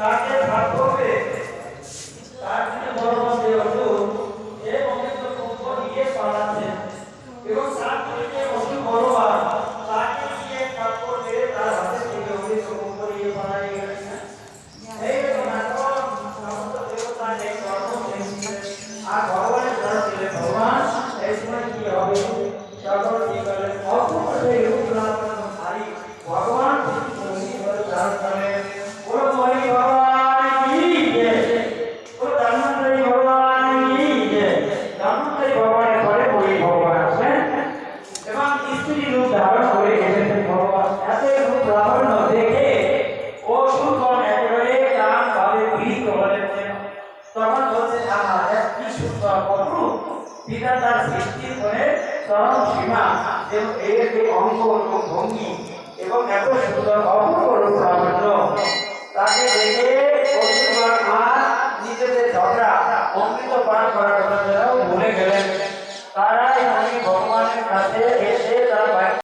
তাকে ভাগ করবে তার দিকে বড় যে অসুর সে পবিত্র কুম্ভ নিয়ে পালাচ্ছে এবং তার দিকে অসুর বলবান তাকে নিয়ে ভাগ করবে তার হাতে থেকে পবিত্র কুম্ভ নিয়ে পালাই গেছে এই নাটক সমস্ত দেবতা এই কর্ম আর ভগবানের দ্বারা ছিলেন ভগবান এই সময় কি হবে সকল কি করেন অপূর্ব রূপ লাভ করেন ভারী ভগবান তিনি করে ধারণ করেন বলো মরি ভগবান কি জয় বলো ধন্বন্তরী ভগবান কি জয় ধন্বন্তরী ভগবানের পরে মরি ভগবান আছেন এবং স্ত্রী রূপ ধারণ করে এসেছেন ভগবান এত রূপ লাবণ্য দেখে ও সুন্দর একেবারে কান ভাবে গৃহীত হলেন তখন বলছে আহা কি সুন্দর অপরূপ পিতা তার সৃষ্টি করে চরম সীমা এবং এর যে অঙ্গ এবং ভঙ্গি এবং এত সুন্দর অপূর্ব রূপ লাবণ্য